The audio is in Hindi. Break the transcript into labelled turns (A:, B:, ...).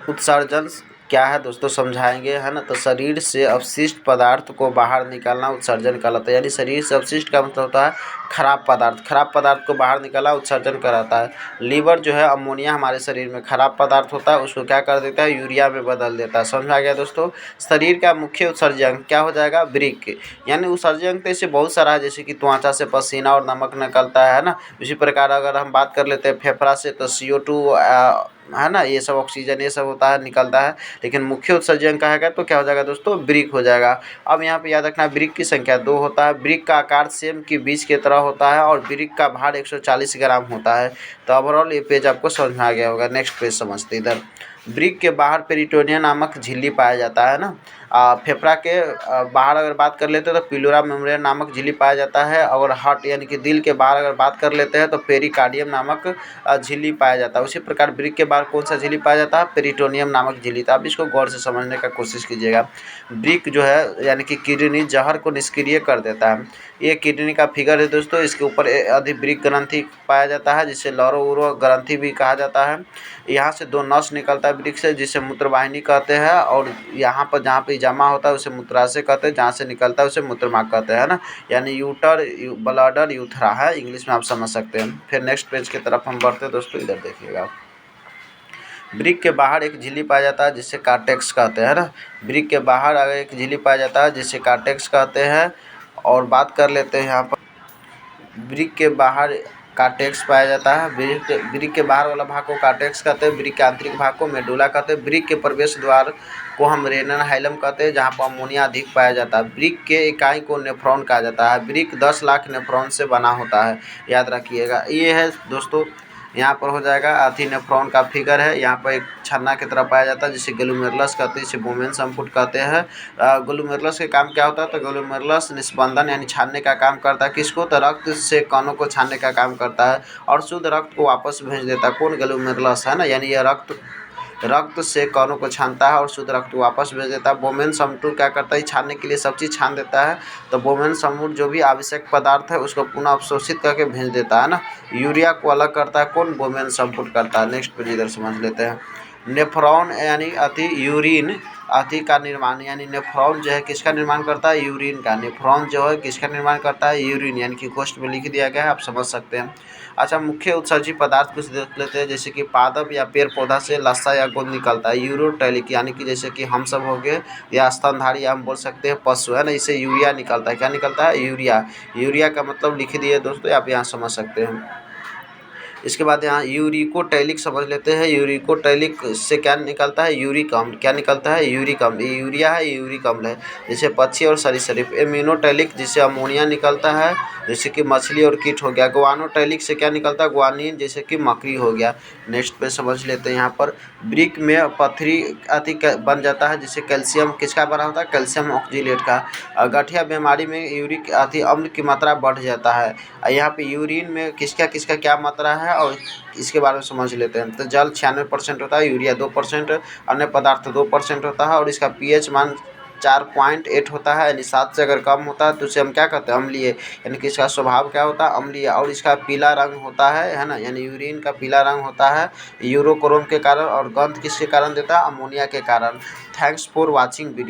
A: उत्सर्जन क्या है दोस्तों समझाएंगे, है ना। तो शरीर से अपशिष्ट पदार्थ को बाहर निकालना उत्सर्जन कहलाता है। यानी शरीर से अपशिष्ट का मतलब होता है खराब पदार्थ को बाहर निकाला उत्सर्जन कराता है। लीवर जो है अमोनिया हमारे शरीर में खराब पदार्थ होता है, उसको क्या कर देता है, यूरिया में बदल देता है। समझ में आ गया दोस्तों। शरीर का मुख्य उत्सर्जन क्या हो जाएगा, वृक्क। यानी उत्सर्जन तो ऐसे बहुत सारा है, जैसे कि त्वचा से पसीना और नमक निकलता है ना। इसी प्रकार अगर हम बात कर लेते हैं फेफड़ा से, तो CO2 है ना, ये सब ऑक्सीजन ये सब होता है, निकलता है। लेकिन मुख्य उत्सर्जन का है तो क्या हो जाएगा दोस्तों, वृक्क हो जाएगा। अब यहाँ पे याद रखना वृक्क की संख्या 2 होता है। वृक्क का आकार सेम की बीज की तरह होता है और वृक्क का भार 140 ग्राम होता है। तो ओवरऑल ये पेज आपको समझ में आ गया होगा। नेक्स्ट पेज समझते इधर। वृक्क के बाहर पेरिटोनियम नामक झिल्ली पाया जाता है ना। फेफड़ा के बाहर अगर बात कर लेते हैं तो प्लूरा मेम्ब्रेन नामक झिल्ली पाया जाता है। और हार्ट यानी कि दिल के बाहर अगर बात कर लेते हैं तो पेरिकार्डियम नामक झिल्ली पाया जाता है। उसी प्रकार वृक्क के बाहर कौन सा झिल्ली पाया जाता है, पेरिटोनियम नामक झिल्ली। तो आप इसको गौर से समझने का कोशिश कीजिएगा। वृक्क जो है यानी कि किडनी जहर को निष्क्रिय कर देता है। ये किडनी का फिगर है दोस्तों। इसके ऊपर अधिवृक्क ग्रंथि पाया जाता है, जिसे लौरो उरो ग्रंथि भी कहा जाता है। यहाँ से 2 नस निकलता है वृक्क से, जिसे मूत्रवाहिनी कहते हैं। और यहाँ पर जहाँ पे जमा होता है उसे मूत्राशय कहते हैं, जहाँ से निकलता है उसे मूत्रमार्ग कहते हैं ना। यानी यूटर ब्लडर यूथरा है, इंग्लिश में आप समझ सकते हैं। फिर नेक्स्ट पेज की तरफ हम बढ़ते हैं दोस्तों। इधर देखिएगा। वृक्क के बाहर एक झिल्ली पाया जाता है जिसे कार्टेक्स कहते हैं ना। वृक्क के बाहर अगर एक झिल्ली पाया जाता है जिसे कार्टेक्स कहते हैं। और बात कर लेते हैं यहाँ पर वृक्क के बाहर कार्टेक्स पाया जाता है। वृक्क के बाहर वाला भाग को कार्टेक्स कहते हैं। वृक्क के आंतरिक भाग को मेडुला कहते हैं। वृक्क के प्रवेश द्वार को हम रेनन हाइलम कहते हैं, जहाँ पर अमोनिया अधिक पाया जाता है। वृक्क के इकाई को नेफ्रॉन कहा जाता है। वृक्क 10 लाख नेफ्रॉन से बना होता है, याद रखिएगा। ये है दोस्तों, यहाँ पर हो जाएगा अथी नेफ्रॉन का फिगर है। यहाँ पर एक छन्ना की तरह पाया जाता है जिसे ग्लोमेरुलस कहते हैं, जिसे बोमेन संपुट कहते हैं। ग्लोमेरुलस के काम क्या होता है, तो ग्लोमेरुलस निस्पंदन यानी छानने का काम करता है। किसको, तो रक्त से कणों को छानने का काम करता है और शुद्ध रक्त को वापस भेज देता है। कौन, ग्लोमेरुलस है ना। यानी यह रक्त से कणों को छानता है और शुद्ध रक्त वापस भेज देता है। बोमेन समूह क्या करता है, छानने के लिए सब चीज़ छान देता है। तो बोमेन समूह जो भी आवश्यक पदार्थ है उसको पुनः अवशोषित करके भेज देता है ना। यूरिया को अलग करता है कौन, बोमेन समूह करता है। नेक्स्ट पेज इधर समझ लेते हैं। नेफ्रॉन यानी यूरिन का निर्माण, यानी नेफ्रॉन जो है किसका निर्माण करता है, यूरिन का। नेफ्रॉन जो है किसका निर्माण करता है, यूरिन। यानी कि गोष्ठ में लिख दिया गया है, आप समझ सकते हैं। अच्छा, मुख्य उत्सर्जी पदार्थ कुछ देख लेते हैं। जैसे कि पादप या पेड़ पौधा से लस्सा या गोंद निकलता है। यूरोटैलिक यानी कि जैसे कि हम सब हो गए, या स्तनधारी हम बोल सकते हैं, पशु है ना, इससे यूरिया निकलता है। क्या निकलता है, यूरिया। यूरिया का मतलब लिख दिए दोस्तों, आप यहाँ समझ सकते हैं। इसके बाद यहाँ यूरिकोटैलिक समझ लेते हैं। यूरिकोटैलिक से क्या निकलता है, यूरिक अम्ल। क्या निकलता है, यूरिक अम्ल। ये यूरिया है, यूरिक अम्ल है। जैसे पक्षी और सरीसृप। एमिनोटैलिक जिससे अमोनिया निकलता है, जैसे कि मछली और कीट हो गया। ग्वानोटैलिक से क्या निकलता है, ग्वानिन, जैसे कि मकड़ी हो गया। नेक्स्ट पे समझ लेते हैं। यहाँ पर वृक्क में पथरी अति बन जाता है, जिससे कैल्शियम किसका बना होता है, कैल्शियम ऑक्जिलेट का। गठिया बीमारी में यूरिक अति अम्ल की मात्रा बढ़ जाता है। यहाँ पे यूरिन में किसका किसका क्या मात्रा है और इसके बारे में समझ लेते हैं। तो जल 96% होता है, यूरिया 2%, अन्य पदार्थ 2% होता है। और इसका pH मान 4.8 होता है, यानी 7 से अगर कम होता है तो उसे हम क्या कहते हैं, अम्लीय। यानी कि इसका स्वभाव क्या होता है, अम्लीय। और इसका पीला रंग होता है ना। यानी यूरिन का पीला रंग होता है यूरोक्रोम के कारण। और गंध किसके कारण देता है, अमोनिया के कारण। Thanks for watching video.